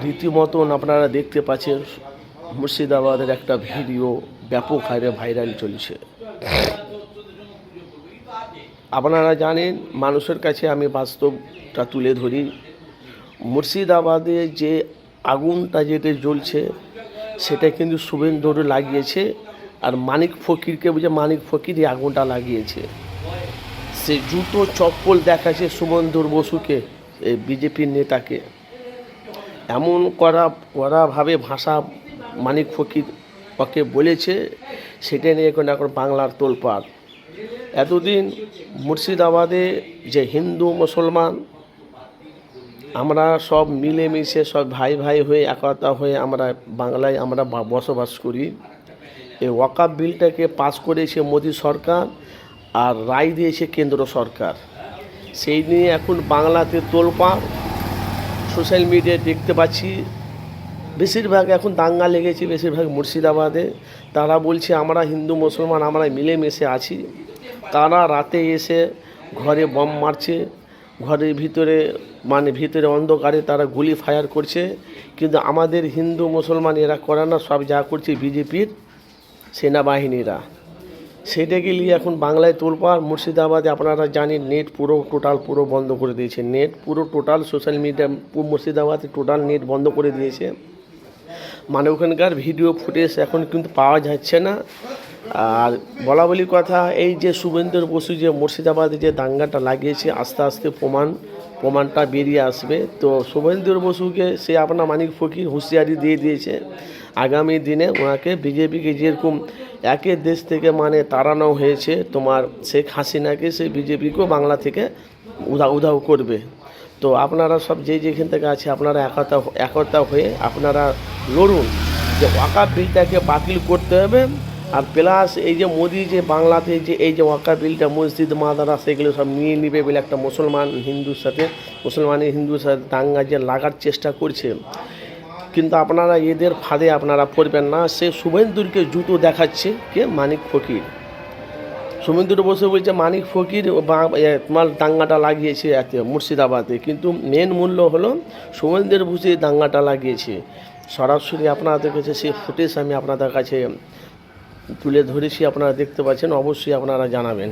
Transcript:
রীতিমতন আপনারা দেখতে পাচ্ছেন মুর্শিদাবাদের একটা ভিডিও ব্যাপক হারে ভাইরাল চলছে। আপনারা জানেন, মানুষের কাছে আমি বাস্তবটা তুলে ধরি। মুর্শিদাবাদে যে আগুনটা যেটা জ্বলছে সেটা কিন্তু শুভেন্দুর লাগিয়েছে, আর মানিক ফকিরকে বুঝে মানিক ফকির এই আগুনটা লাগিয়েছে। সে জুতো চপ্পল দেখাচ্ছে শুভেন্দুর বসুকে, এই বিজেপির নেতাকে। এমন কড়াভাবে ভাষা মানিক ফকির ওকে বলেছে, সেটা নিয়ে এখন বাংলার তোলপাড়। এতদিন মুর্শিদাবাদে যে হিন্দু মুসলমান আমরা সব মিলেমিশে সব ভাই ভাই হয়ে একতা হয়ে আমরা বাংলায় আমরা বসবাস করি। এই ওয়াকফ বিলটাকে পাস করেছে মোদী সরকার আর রায় দিয়েছে কেন্দ্র সরকার। সেই নিয়ে এখন বাংলাতে তোলপাড়। সোশ্যাল মিডিয়ায় দেখতে পাচ্ছি বেশিরভাগ এখন দাঙ্গা লেগেছে, বেশিরভাগ মুর্শিদাবাদে। তারা বলছে আমরা হিন্দু মুসলমান আমরা মিলেমিশে আছি। তারা রাতে এসে ঘরে বম মারছে, ঘরের ভিতরে অন্ধকারে তারা গুলি ফায়ার করছে। কিন্তু আমাদের হিন্দু মুসলমান এরা করে না, সব যা করছে বিজেপির সেনাবাহিনীরা। সেটাকে নিয়ে এখন বাংলায় তোলপাড়। মুর্শিদাবাদে আপনারা জানেন নেট পুরো বন্ধ করে দিয়েছে। নেট পুরো টোটাল সোশ্যাল মিডিয়া মুর্শিদাবাদে টোটাল নেট বন্ধ করে দিয়েছে। মানে ওখানকার ভিডিও ফুটেজ এখন কিন্তু পাওয়া যাচ্ছে না। আর বলি কথা, এই যে শুভেন্দুর বসু যে মুর্শিদাবাদে যে দাঙ্গাটা লাগিয়েছে, আস্তে আস্তে প্রমাণটা বেরিয়ে আসবে। তো শুভেন্দুর বসুকে সে আপনার মানিক ফকির হুঁশিয়ারি দিয়ে দিয়েছে, আগামী দিনে ওনাকে বিজেপিকে যেরকম একের দেশ থেকে তাড়ানো হয়েছে তোমার শেখ হাসিনাকে, সে বিজেপিকেও বাংলা থেকে উধাও করবে। তো আপনারা সব যেখান থেকে আছে আপনারা একতা হয়ে আপনারা লড়ুন যে ওয়াকফ বিলটাকে বাতিল করতে হবে। আর প্লাস এই যে মোদি যে বাংলাতে যে এই যে ওয়াকফ বিলটা মসজিদ মাদ্রাসা সেগুলো সব নিয়ে নিবে বলে একটা মুসলমানের হিন্দুর সাথে দাঙ্গা যে লাগার চেষ্টা করছে। কিন্তু আপনারা এদের ফাঁদে আপনারা পড়বেন না। সে শুভেন্দুরকে জুতো দেখাচ্ছে কে, মানিক ফকির। শুভেন্দুর বসে বলছে মানিক ফকির তোমার দাঙ্গাটা লাগিয়েছে এতে মুর্শিদাবাদে, কিন্তু মেন মূল্য হলো শুভেন্দুর বসে দাঙ্গাটা লাগিয়েছে। সরাসরি আপনাদের কাছে সেই ফুটেজ আমি আপনাদের কাছে তুলে ধরেছি, আপনারা দেখতে পাচ্ছেন। অবশ্যই আপনারা জানাবেন।